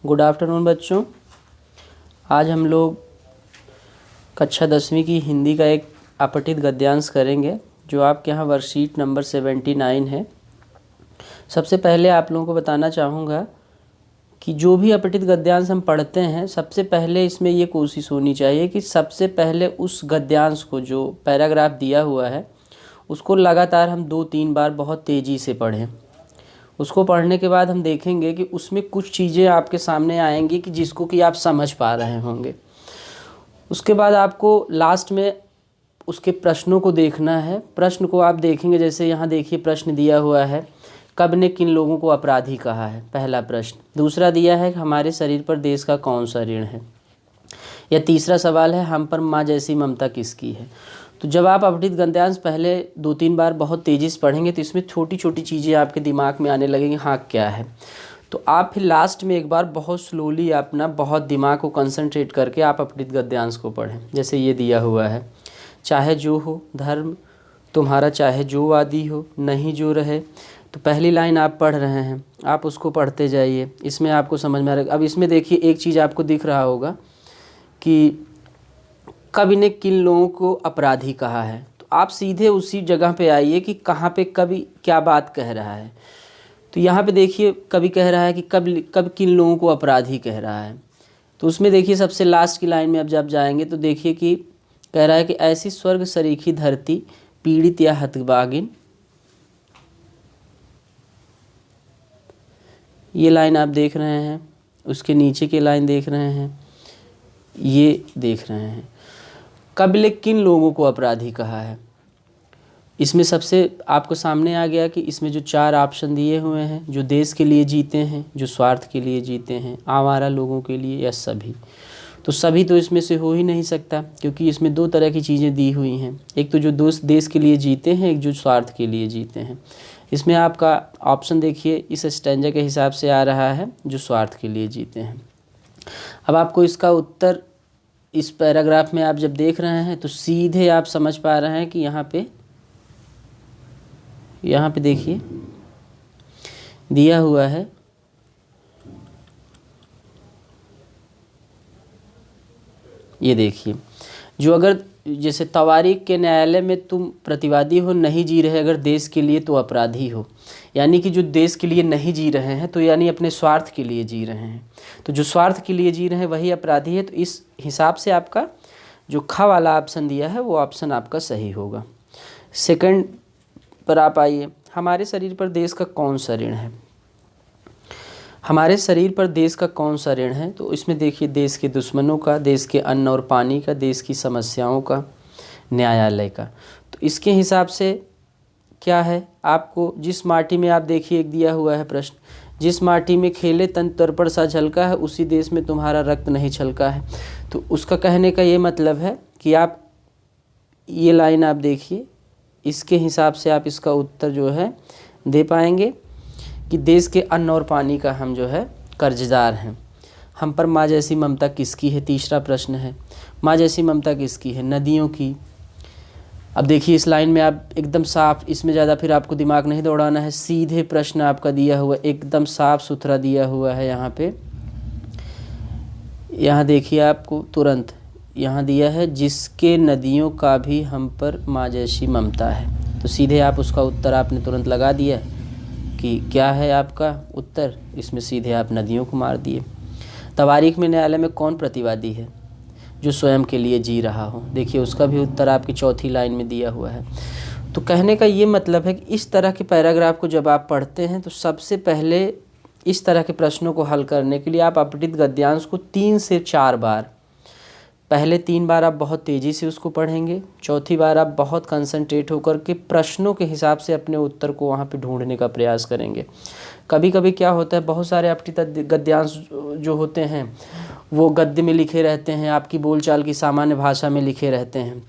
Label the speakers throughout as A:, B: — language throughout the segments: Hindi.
A: गुड आफ्टरनून बच्चों। आज हम लोग कक्षा 10वीं की हिंदी का एक अपठित गद्यांश करेंगे जो आपके यहाँ वर्कशीट नंबर 79 है। सबसे पहले आप लोगों को बताना चाहूँगा कि जो भी अपठित गद्यांश हम पढ़ते हैं, सबसे पहले इसमें ये कोशिश होनी चाहिए कि सबसे पहले उस गद्यांश को, जो पैराग्राफ दिया हुआ है, उसको लगातार हम 2-3 बार बहुत तेज़ी से पढ़ें। उसको पढ़ने के बाद हम देखेंगे कि उसमें कुछ चीज़ें आपके सामने आएंगी कि जिसको कि आप समझ पा रहे होंगे। उसके बाद आपको लास्ट में उसके प्रश्नों को देखना है। प्रश्न को आप देखेंगे, जैसे यहाँ देखिए प्रश्न दिया हुआ है, कब ने किन लोगों को अपराधी कहा है, पहला प्रश्न। दूसरा दिया है कि हमारे शरीर पर देश का कौन सा ऋण है। या तीसरा सवाल है, हम पर माँ जैसी ममता किसकी है। तो जब आप अपठित गद्यांश पहले 2-3 बार बहुत तेज़ी से पढ़ेंगे तो इसमें छोटी छोटी चीज़ें आपके दिमाग में आने लगेंगी, हाँ क्या है। तो आप फिर लास्ट में एक बार बहुत स्लोली अपना बहुत दिमाग को कंसंट्रेट करके आप अपठित गद्यांश को पढ़ें। जैसे ये दिया हुआ है, चाहे जो हो धर्म तुम्हारा, चाहे जो वादी हो, नहीं जो रहे। तो पहली लाइन आप पढ़ रहे हैं, आप उसको पढ़ते जाइए, इसमें आपको समझ में आ रहा है। अब इसमें देखिए एक चीज़ आपको दिख रहा होगा कि कवि ने किन लोगों को अपराधी कहा है। तो आप सीधे उसी जगह पे आइए कि कहाँ पे कवि क्या बात कह रहा है। तो यहाँ पे देखिए कवि कह रहा है कि कब किन लोगों को अपराधी कह रहा है। तो उसमें देखिए सबसे लास्ट की लाइन में अब जब जाएंगे तो देखिए कि कह रहा है कि ऐसी स्वर्ग सरीखी धरती पीड़ित या हतभागिन। ये लाइन आप देख रहे हैं, उसके नीचे की लाइन देख रहे हैं, ये देख रहे हैं। कवि ने किन लोगों को अपराधी कहा है। इसमें सबसे आपको सामने आ गया कि इसमें जो 4 ऑप्शन दिए हुए हैं, जो देश के लिए जीते हैं, जो स्वार्थ के लिए जीते हैं, आवारा लोगों के लिए, या सभी। तो सभी तो इसमें से हो ही नहीं सकता, क्योंकि इसमें 2 तरह की चीज़ें दी हुई हैं। एक तो जो देश के लिए जीते हैं, एक जो स्वार्थ के लिए जीते हैं। इसमें आपका ऑप्शन देखिए इस स्टैंजा के हिसाब से आ रहा है, जो स्वार्थ के लिए जीते हैं। अब आपको इसका उत्तर इस पैराग्राफ में आप जब देख रहे हैं तो सीधे आप समझ पा रहे हैं कि यहाँ पे देखिए दिया हुआ है, ये देखिए, जो अगर जैसे तवारीख के न्यायालय में तुम प्रतिवादी हो, नहीं जी रहे अगर देश के लिए तो अपराधी हो। यानी कि जो देश के लिए नहीं जी रहे हैं तो यानी अपने स्वार्थ के लिए जी रहे हैं। तो जो स्वार्थ के लिए जी रहे हैं वही अपराधी है। तो इस हिसाब से आपका जो ख वाला ऑप्शन दिया है वो ऑप्शन आपका सही होगा। सेकंड पर आप आइए, हमारे शरीर पर देश का कौन सा ऋण है। हमारे शरीर पर देश का कौन सा ऋण है। तो इसमें देखिए देश के दुश्मनों का, देश के अन्न और पानी का, देश की समस्याओं का, न्यायालय का। तो इसके हिसाब से क्या है, आपको जिस माटी में आप देखिए एक दिया हुआ है प्रश्न, जिस माटी में खेले तन तर्पण सा झलका है, उसी देश में तुम्हारा रक्त नहीं छलका है। तो उसका कहने का ये मतलब है कि आप ये लाइन आप देखिए, इसके हिसाब से आप इसका उत्तर जो है दे पाएंगे कि देश के अन्न और पानी का हम जो है कर्जदार हैं। हम पर माँ जैसी ममता किसकी है, तीसरा प्रश्न है। माँ जैसी ममता किसकी है, नदियों की। अब देखिए इस लाइन में आप एकदम साफ, इसमें ज़्यादा फिर आपको दिमाग नहीं दौड़ाना है, सीधे प्रश्न आपका दिया हुआ एकदम साफ सुथरा दिया हुआ है। यहाँ पे यहाँ देखिए आपको तुरंत यहाँ दिया है, जिसके नदियों का भी हम पर माँ जैसी ममता है। तो सीधे आप उसका उत्तर आपने तुरंत लगा दिया कि क्या है आपका उत्तर। इसमें सीधे आप नदियों को मार दिए। तवारीख में न्यायालय में कौन प्रतिवादी है, जो स्वयं के लिए जी रहा हो। देखिए उसका भी उत्तर आपकी चौथी लाइन में दिया हुआ है। तो कहने का ये मतलब है कि इस तरह के पैराग्राफ को जब आप पढ़ते हैं तो सबसे पहले इस तरह के प्रश्नों को हल करने के लिए आप अपठित गद्यांश को 3 से 4 बार, पहले 3 बार आप बहुत तेज़ी से उसको पढ़ेंगे, चौथी बार आप बहुत कंसंट्रेट होकर के प्रश्नों के हिसाब से अपने उत्तर को वहाँ पे ढूंढने का प्रयास करेंगे। कभी कभी क्या होता है, बहुत सारे अपठित गद्यांश जो होते हैं वो गद्य में लिखे रहते हैं, आपकी बोलचाल की सामान्य भाषा में लिखे रहते हैं,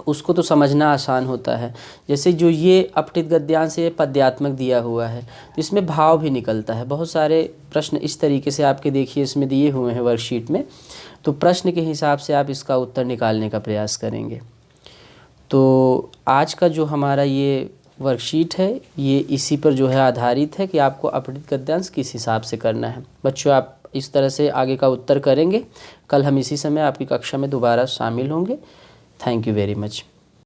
A: उसको तो समझना आसान होता है। जैसे जो ये अपठित गद्यांश है पद्यात्मक दिया हुआ है, तो इसमें भाव भी निकलता है। बहुत सारे प्रश्न इस तरीके से आपके देखिए इसमें दिए हुए हैं वर्कशीट में। तो प्रश्न के हिसाब से आप इसका उत्तर निकालने का प्रयास करेंगे। तो आज का जो हमारा ये वर्कशीट है ये इसी पर जो है आधारित है कि आपको अपठित गद्यांश किस हिसाब से करना है। बच्चों आप इस तरह से आगे का उत्तर करेंगे। कल हम इसी समय आपकी कक्षा में दोबारा शामिल होंगे। Thank you very much.